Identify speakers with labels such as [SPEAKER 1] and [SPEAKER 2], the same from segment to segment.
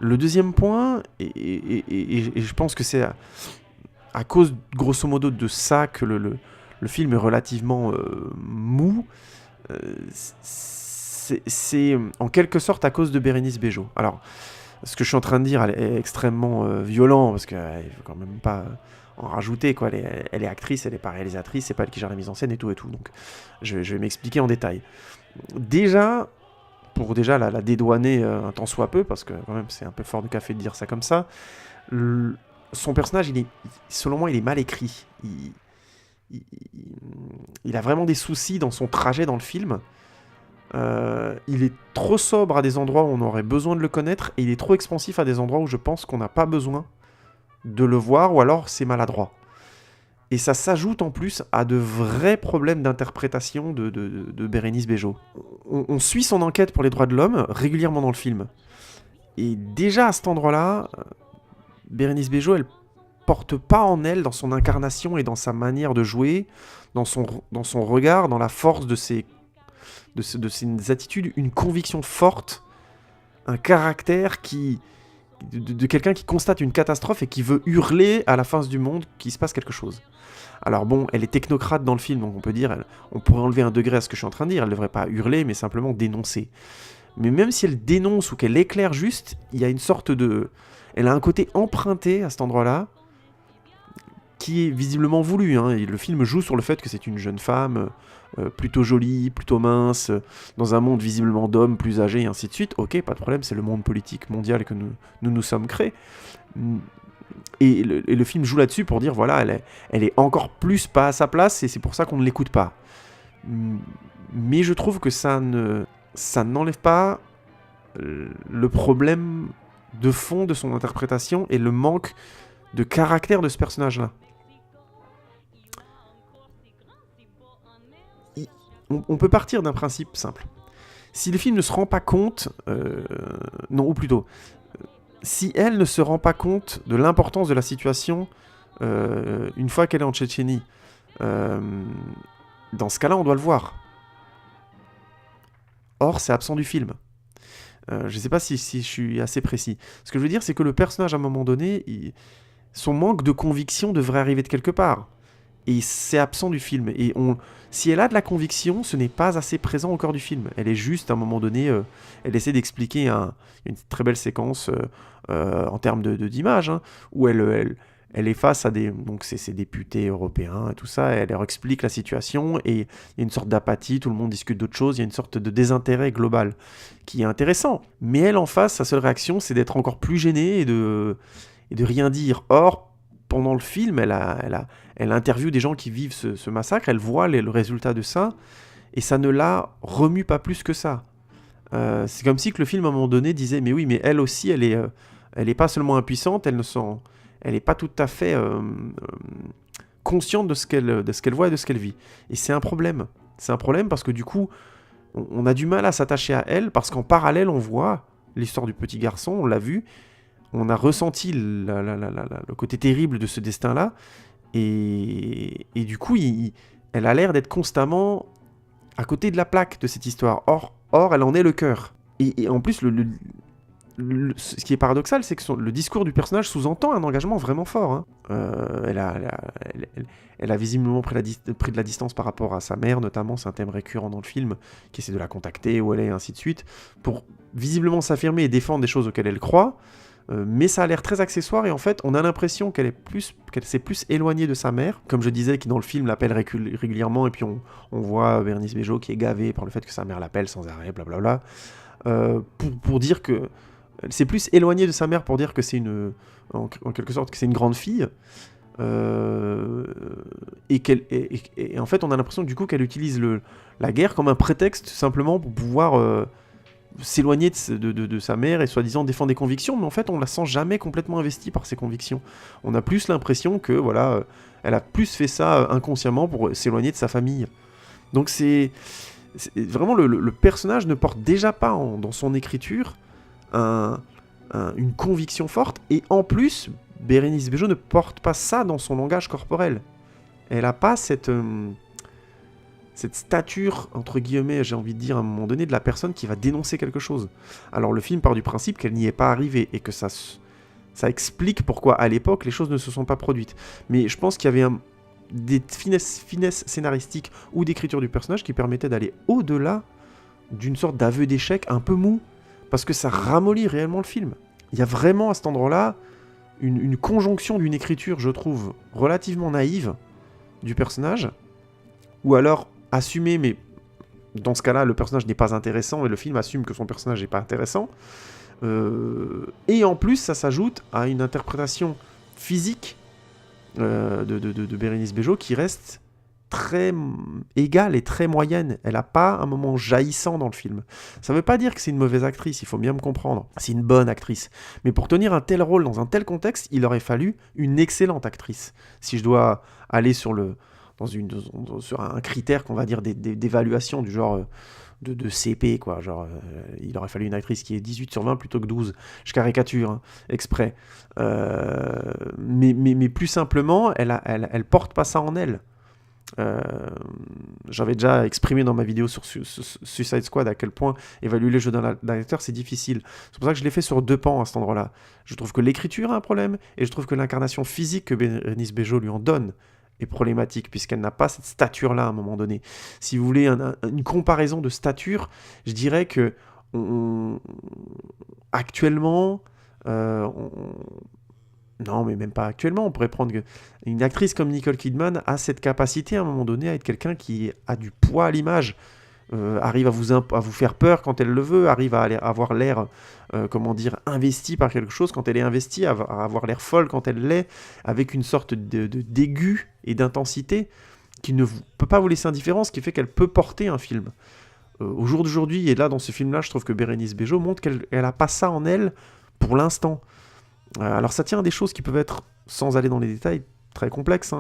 [SPEAKER 1] Le deuxième point, et je pense que c'est à cause, grosso modo, de ça que le film est relativement mou, euh, c'est en quelque sorte à cause de Bérénice Bejo. Alors, ce que je suis en train de dire est extrêmement violent, parce qu'il ne faut quand même pas en rajouter, quoi. Elle est actrice, elle n'est pas réalisatrice, c'est pas elle qui gère la mise en scène et tout. Donc, je vais m'expliquer en détail. Déjà, pour la dédouaner un tant soit peu, parce que quand même c'est un peu fort de café de dire ça comme ça, son personnage, selon moi, il est mal écrit. Il, il a vraiment des soucis dans son trajet dans le film. Il est trop sobre à des endroits où on aurait besoin de le connaître, et il est trop expansif à des endroits où je pense qu'on n'a pas besoin de le voir, ou alors c'est maladroit. Et ça s'ajoute en plus à de vrais problèmes d'interprétation de Bérénice Bejo. On suit son enquête pour les droits de l'homme régulièrement dans le film. Et déjà à cet endroit-là, Bérénice Bejo, elle porte pas en elle, dans son incarnation et dans sa manière de jouer, dans son regard, dans la force de ses attitudes, une conviction forte, un caractère de quelqu'un qui constate une catastrophe et qui veut hurler à la face du monde qu'il se passe quelque chose. Alors bon, elle est technocrate dans le film, donc on peut dire, on pourrait enlever un degré à ce que je suis en train de dire, elle ne devrait pas hurler, mais simplement dénoncer. Mais même si elle dénonce ou qu'elle éclaire juste, il y a une sorte de... Elle a un côté emprunté à cet endroit-là, qui est visiblement voulu. Hein. Et le film joue sur le fait que c'est une jeune femme, plutôt jolie, plutôt mince, dans un monde visiblement d'hommes plus âgés, et ainsi de suite. Ok, pas de problème, c'est le monde politique mondial que nous sommes créés. Et le film joue là-dessus pour dire, voilà, elle est encore plus pas à sa place, et c'est pour ça qu'on ne l'écoute pas. Mais je trouve que ça n'enlève pas le problème de fond de son interprétation et le manque de caractère de ce personnage-là. On peut partir d'un principe simple. Si le film ne se rend pas compte, non, ou plutôt, si elle ne se rend pas compte de l'importance de la situation une fois qu'elle est en Tchétchénie, dans ce cas-là, on doit le voir. Or, c'est absent du film. Je ne sais pas si je suis assez précis. Ce que je veux dire, c'est que le personnage, à un moment donné, son manque de conviction devrait arriver de quelque part. Et c'est absent du film. Et si elle a de la conviction, ce n'est pas assez présent au corps du film. Elle est juste, à un moment donné, elle essaie d'expliquer une très belle séquence en termes d'image, hein, où elle est face à ces députés européens et tout ça, et elle leur explique la situation, et il y a une sorte d'apathie, tout le monde discute d'autre chose, il y a une sorte de désintérêt global qui est intéressant. Mais elle, en face, sa seule réaction, c'est d'être encore plus gênée et de rien dire. Or, pendant le film, elle interviewe des gens qui vivent ce massacre, elle voit le résultat de ça, et ça ne la remue pas plus que ça. C'est comme si que le film, à un moment donné, disait, mais oui, mais elle aussi, elle est pas seulement impuissante, elle n'est pas tout à fait consciente de ce qu'elle voit et de ce qu'elle vit. Et c'est un problème. C'est un problème parce que du coup, on a du mal à s'attacher à elle, parce qu'en parallèle, on voit l'histoire du petit garçon, on l'a vu, on a ressenti le côté terrible de ce destin-là, et du coup, elle a l'air d'être constamment à côté de la plaque de cette histoire. Or elle en est le cœur. Et en plus, ce qui est paradoxal, c'est que le discours du personnage sous-entend un engagement vraiment fort. Hein. Elle a visiblement pris de la distance par rapport à sa mère, notamment, c'est un thème récurrent dans le film, qui essaie de la contacter, où elle est, et ainsi de suite, pour visiblement s'affirmer et défendre des choses auxquelles elle croit. Mais ça a l'air très accessoire, et en fait on a l'impression qu'elle s'est plus éloignée de sa mère, comme je disais, qui dans le film l'appelle régulièrement, et puis on voit Bérénice Bejo qui est gavée par le fait que sa mère l'appelle sans arrêt, blablabla, pour dire que elle s'est plus éloignée de sa mère, pour dire que c'est en quelque sorte que c'est une grande fille, et en fait on a l'impression du coup qu'elle utilise la guerre comme un prétexte simplement pour pouvoir s'éloigner de sa mère et soi-disant défendre des convictions, mais en fait on la sent jamais complètement investie par ses convictions. On a plus l'impression que voilà, elle a plus fait ça inconsciemment pour s'éloigner de sa famille. Donc c'est vraiment le personnage ne porte déjà pas dans son écriture une conviction forte, et en plus Bérénice Bejo ne porte pas ça dans son langage corporel. Elle a pas cette cette stature, entre guillemets, j'ai envie de dire, à un moment donné, de la personne qui va dénoncer quelque chose. Alors le film part du principe qu'elle n'y est pas arrivée, et que ça explique pourquoi, à l'époque, les choses ne se sont pas produites. Mais je pense qu'il y avait des finesses scénaristiques ou d'écriture du personnage qui permettaient d'aller au-delà d'une sorte d'aveu d'échec un peu mou, parce que ça ramollit réellement le film. Il y a vraiment, à cet endroit-là, une conjonction d'une écriture, je trouve, relativement naïve du personnage, ou alors assumée, mais dans ce cas-là, le personnage n'est pas intéressant, et le film assume que son personnage n'est pas intéressant. Et en plus, ça s'ajoute à une interprétation physique de Bérénice Bejo qui reste très égale et très moyenne. Elle n'a pas un moment jaillissant dans le film. Ça ne veut pas dire que c'est une mauvaise actrice, il faut bien me comprendre. C'est une bonne actrice. Mais pour tenir un tel rôle dans un tel contexte, il aurait fallu une excellente actrice. Si je dois aller sur un critère qu'on va dire d'évaluation du genre de CP, quoi. Genre, il aurait fallu une actrice qui est 18 sur 20 plutôt que 12. Je caricature, hein, exprès. Mais plus simplement, elle porte pas ça en elle. J'avais déjà exprimé dans ma vidéo sur Suicide Squad à quel point évaluer les jeux d'un acteur c'est difficile. C'est pour ça que je l'ai fait sur deux pans à cet endroit-là. Je trouve que l'écriture a un problème et je trouve que l'incarnation physique que Bérénice Bejo lui en donne est problématique puisqu'elle n'a pas cette stature-là à un moment donné. Si vous voulez une comparaison de stature, je dirais que actuellement, non, mais même pas actuellement. On pourrait prendre une actrice comme Nicole Kidman a cette capacité à un moment donné à être quelqu'un qui a du poids à l'image, arrive à vous faire peur quand elle le veut, arrive à avoir l'air, investi par quelque chose quand elle est investie, à avoir l'air folle quand elle l'est, avec une sorte d'aigu et d'intensité qui ne peut pas vous laisser indifférent, ce qui fait qu'elle peut porter un film. Au jour d'aujourd'hui, et là dans ce film-là, je trouve que Bérénice Bejo montre qu'elle n'a pas ça en elle pour l'instant. Alors ça tient à des choses qui peuvent être, sans aller dans les détails, très complexes.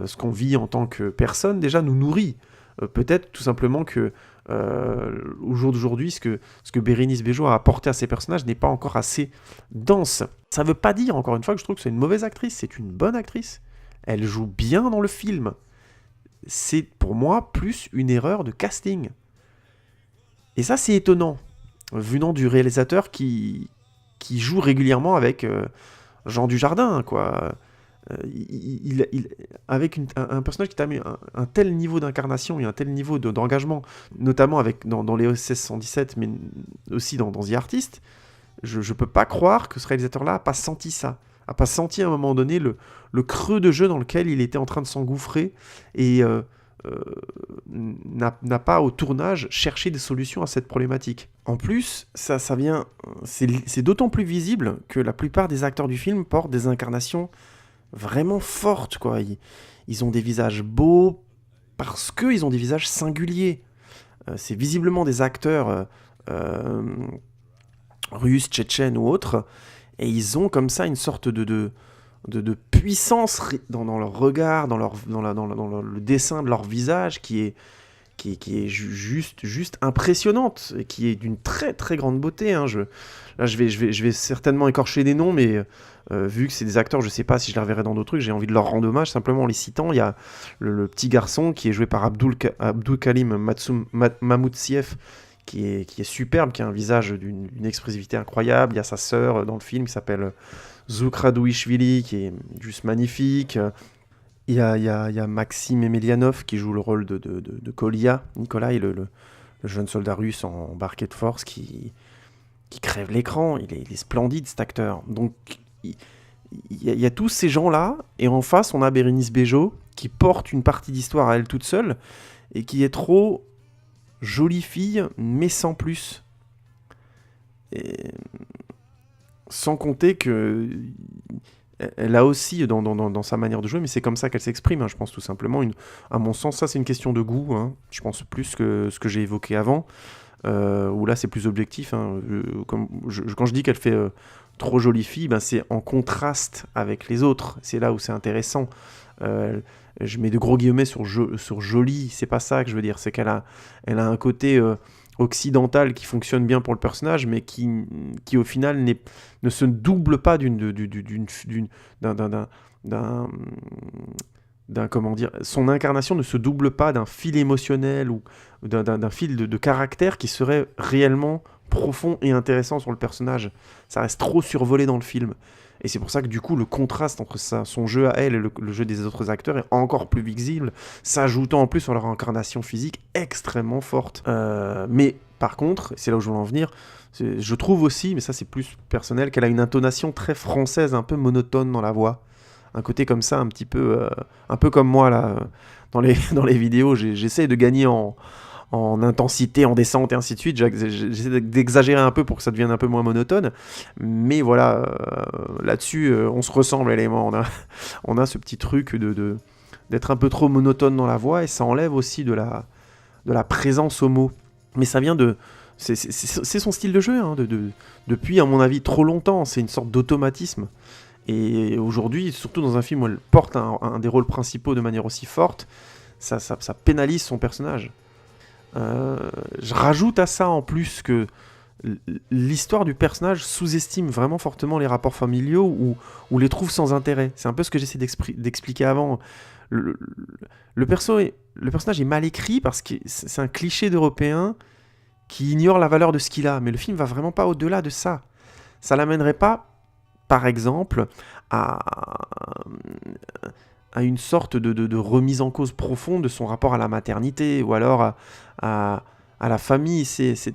[SPEAKER 1] Ce qu'on vit en tant que personne, déjà, nous nourrit. Peut-être tout simplement que, au jour d'aujourd'hui, ce que Bérénice Bejo a apporté à ses personnages n'est pas encore assez dense. Ça ne veut pas dire, encore une fois, que je trouve que c'est une mauvaise actrice. C'est une bonne actrice. Elle joue bien dans le film. C'est, pour moi, plus une erreur de casting. Et ça, c'est étonnant, venant du réalisateur qui joue régulièrement avec Jean Dujardin, quoi. Avec un personnage qui t'a mis un tel niveau d'incarnation et un tel niveau d'engagement, notamment dans les OSS 117, mais aussi dans The Artist, je peux pas croire que ce réalisateur-là a pas senti ça, a pas senti à un moment donné le creux de jeu dans lequel il était en train de s'engouffrer et n'a pas au tournage cherché des solutions à cette problématique. En plus, ça vient, c'est d'autant plus visible que la plupart des acteurs du film portent des incarnations vraiment fortes, quoi. Ils ont des visages beaux parce qu'ils ont des visages singuliers. C'est visiblement des acteurs russes, tchétchènes ou autres, et ils ont comme ça une sorte de puissance dans leur regard, dans le dessin de leur visage qui est juste impressionnante, et qui est d'une très très grande beauté. Hein. Je vais certainement écorcher des noms, mais vu que c'est des acteurs, je sais pas si je les reverrai dans d'autres trucs, j'ai envie de leur rendre hommage simplement en les citant. Il y a le petit garçon qui est joué par Abdul Kalim Mamoutsiev, qui est superbe, qui a un visage d'une expressivité incroyable. Il y a sa sœur dans le film qui s'appelle Zouk Radouishvili, qui est juste magnifique. Il y a Maxime Emelianov qui joue le rôle de Kolia, Nikolai, le jeune soldat russe embarqué de force qui crève l'écran. Il est splendide, cet acteur. Donc, il y a tous ces gens-là, et en face, on a Bérénice Bejo qui porte une partie d'histoire à elle toute seule et qui est trop jolie fille, mais sans plus. Et sans compter que elle a aussi dans sa manière de jouer, mais c'est comme ça qu'elle s'exprime, hein, je pense tout simplement. À mon sens, ça c'est une question de goût, hein, je pense plus que ce que j'ai évoqué avant, où là c'est plus objectif. Hein, quand je dis qu'elle fait trop jolie fille, ben, c'est en contraste avec les autres, c'est là où c'est intéressant. Je mets de gros guillemets sur jolie, c'est pas ça que je veux dire, c'est qu'elle a un côté occidental qui fonctionne bien pour le personnage, mais qui au final ne se double pas d'un comment dire, son incarnation ne se double pas d'un fil émotionnel ou d'un fil de caractère qui serait réellement profond et intéressant sur le personnage. Ça reste trop survolé dans le film. Et c'est pour ça que du coup, le contraste entre son jeu à elle et le jeu des autres acteurs est encore plus visible, s'ajoutant en plus sur leur incarnation physique extrêmement forte. Mais par contre, c'est là où je voulais en venir, je trouve aussi, mais ça c'est plus personnel, qu'elle a une intonation très française, un peu monotone dans la voix. Un côté comme ça, un peu comme moi là, dans les vidéos, j'essaie de gagner en intensité, en descente et ainsi de suite. J'essaie d'exagérer un peu pour que ça devienne un peu moins monotone. Mais voilà, là-dessus, on se ressemble, élément. On a ce petit truc d'être un peu trop monotone dans la voix et ça enlève aussi de la présence au mot. Mais ça vient de... C'est son style de jeu, hein, depuis, à mon avis, trop longtemps. C'est une sorte d'automatisme. Et aujourd'hui, surtout dans un film où elle porte un des rôles principaux de manière aussi forte, ça pénalise son personnage. Je rajoute à ça en plus que l'histoire du personnage sous-estime vraiment fortement les rapports familiaux ou les trouve sans intérêt. C'est un peu ce que j'essaie d'expliquer avant. Le personnage est mal écrit parce que c'est un cliché d'Européen qui ignore la valeur de ce qu'il a. Mais le film va vraiment pas au-delà de ça. Ça l'amènerait pas, par exemple, à une sorte de remise en cause profonde de son rapport à la maternité ou alors à la famille.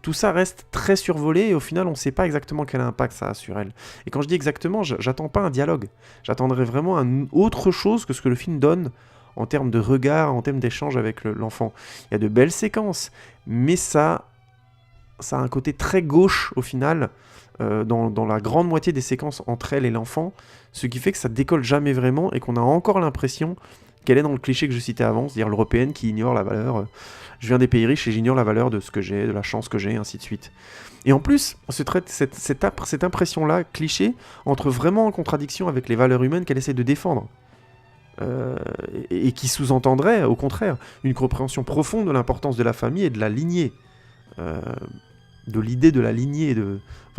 [SPEAKER 1] Tout ça reste très survolé et au final on ne sait pas exactement quel impact ça a sur elle. Et quand je dis exactement, j'attends pas un dialogue. J'attendrai vraiment autre chose que ce que le film donne en termes de regard, en termes d'échange avec l'enfant. Il y a de belles séquences, mais ça a un côté très gauche au final, dans la grande moitié des séquences entre elle et l'enfant, ce qui fait que ça décolle jamais vraiment et qu'on a encore l'impression qu'elle est dans le cliché que je citais avant, c'est-à-dire l'européenne qui ignore la valeur, je viens des pays riches et j'ignore la valeur de ce que j'ai, de la chance que j'ai, et ainsi de suite. Et en plus, on se traite cette impression-là, cliché, entre vraiment en contradiction avec les valeurs humaines qu'elle essaie de défendre. Et qui sous-entendrait, au contraire, une compréhension profonde de l'importance de la famille et de la lignée. De l'idée de la lignée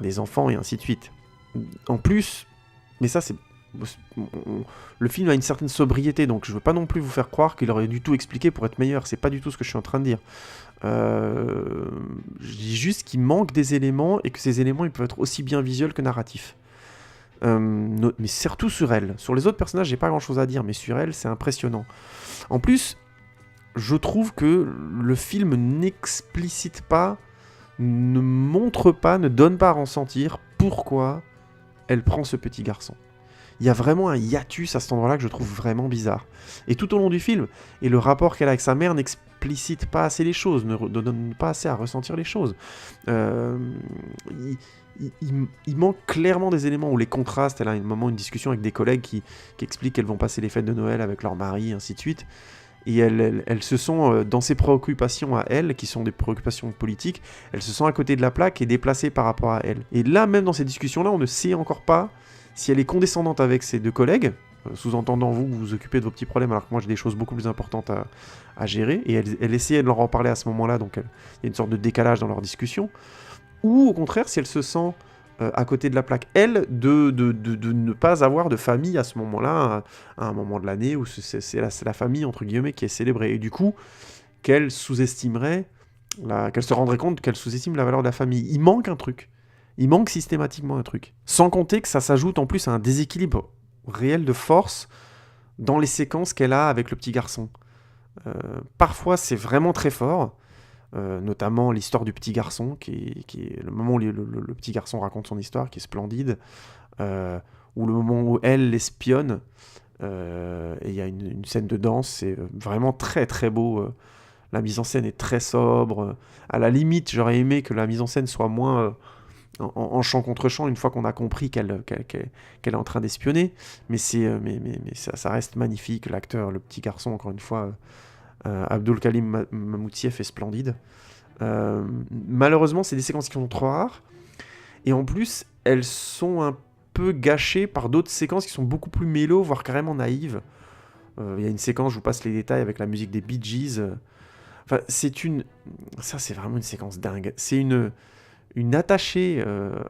[SPEAKER 1] des enfants et ainsi de suite. En plus, mais ça c'est... Le film a une certaine sobriété, donc je veux pas non plus vous faire croire qu'il aurait du tout expliqué pour être meilleur, c'est pas du tout ce que je suis en train de dire. Je dis juste qu'il manque des éléments et que ces éléments ils peuvent être aussi bien visuels que narratifs. Mais surtout sur elle. Sur les autres personnages, j'ai pas grand chose à dire, mais sur elle, c'est impressionnant. En plus, je trouve que le film n'explicite pas, ne montre pas, ne donne pas à ressentir pourquoi elle prend ce petit garçon. Il y a vraiment un hiatus à cet endroit-là que je trouve vraiment bizarre. Et tout au long du film, et le rapport qu'elle a avec sa mère n'explicite pas assez les choses, ne donne pas assez à ressentir les choses. Il manque clairement des éléments où les contrastes, elle a un moment une discussion avec des collègues qui expliquent qu'elles vont passer les fêtes de Noël avec leur mari, ainsi de suite. Et elles se sont, dans ses préoccupations à elle, qui sont des préoccupations politiques, elles se sont à côté de la plaque et déplacées par rapport à elle. Et là, même dans ces discussions-là, on ne sait encore pas si elle est condescendante avec ses deux collègues, sous-entendant vous vous occupez de vos petits problèmes alors que moi j'ai des choses beaucoup plus importantes à gérer, et elle essayait de leur en parler à ce moment-là, donc il y a une sorte de décalage dans leur discussion, ou au contraire, si elle se sent à côté de la plaque, elle, de ne pas avoir de famille à ce moment-là, à un moment de l'année où c'est la famille, entre guillemets, qui est célébrée, et du coup, qu'elle sous-estimerait, qu'elle se rendrait compte qu'elle sous-estime la valeur de la famille. Il manque un truc. Il manque systématiquement un truc. Sans compter que ça s'ajoute en plus à un déséquilibre réel de force dans les séquences qu'elle a avec le petit garçon. Parfois, c'est vraiment très fort, notamment l'histoire du petit garçon, qui est le moment où le petit garçon raconte son histoire, qui est splendide, ou le moment où elle l'espionne, et il y a une scène de danse, c'est vraiment très très beau. La mise en scène est très sobre. À la limite, j'aurais aimé que la mise en scène soit moins... en chant contre chant, une fois qu'on a compris qu'elle est en train d'espionner, mais ça reste magnifique. L'acteur, le petit garçon, encore une fois, Abdul Kalim Mamoutsieff est splendide. Malheureusement, c'est des séquences qui sont trop rares, et en plus, elles sont un peu gâchées par d'autres séquences qui sont beaucoup plus mélo, voire carrément naïves. Il y a une séquence, je vous passe les détails, avec la musique des Bee Gees. Enfin, ça, c'est vraiment une séquence dingue. C'est une attachée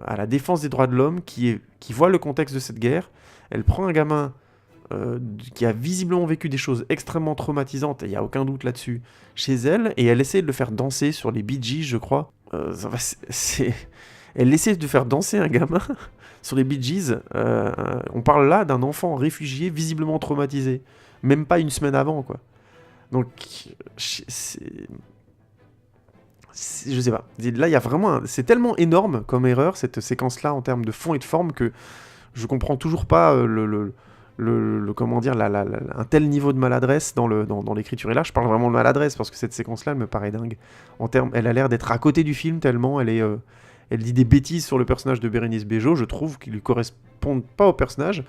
[SPEAKER 1] à la défense des droits de l'homme qui voit le contexte de cette guerre. Elle prend un gamin qui a visiblement vécu des choses extrêmement traumatisantes, et il n'y a aucun doute là-dessus, chez elle, et elle essaie de le faire danser sur les Bee Gees, je crois. Elle essaie de faire danser un gamin sur les Bee Gees. On parle là d'un enfant réfugié visiblement traumatisé. Même pas une semaine avant, quoi. Donc, je sais pas. Là, il y a vraiment... C'est tellement énorme comme erreur, cette séquence-là, en termes de fond et de forme, que je comprends toujours pas comment dire, un tel niveau de maladresse dans l'écriture. Et là, je parle vraiment de maladresse, parce que cette séquence-là, elle me paraît dingue. Elle a l'air d'être à côté du film, tellement elle dit des bêtises sur le personnage de Bérénice Bejo, je trouve, qui lui correspondent pas au personnage.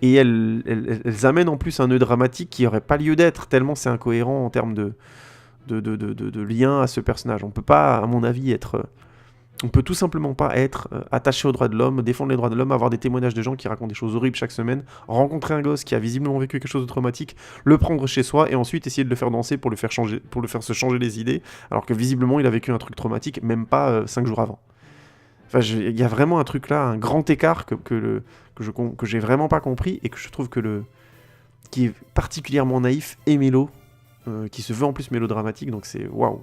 [SPEAKER 1] Et elles amènent en plus un nœud dramatique qui aurait pas lieu d'être, tellement c'est incohérent en termes de lien à ce personnage. On peut pas, à mon avis, on peut tout simplement pas être attaché aux droits de l'homme, défendre les droits de l'homme, avoir des témoignages de gens qui racontent des choses horribles chaque semaine, rencontrer un gosse qui a visiblement vécu quelque chose de traumatique, le prendre chez soi et ensuite essayer de le faire danser pour le faire se changer les idées, alors que visiblement il a vécu un truc traumatique même pas 5 jours avant. Enfin, il y a vraiment un truc là, un grand écart que j'ai vraiment pas compris, et que je trouve qui est particulièrement naïf et mélo, qui se veut en plus mélodramatique, donc c'est waouh.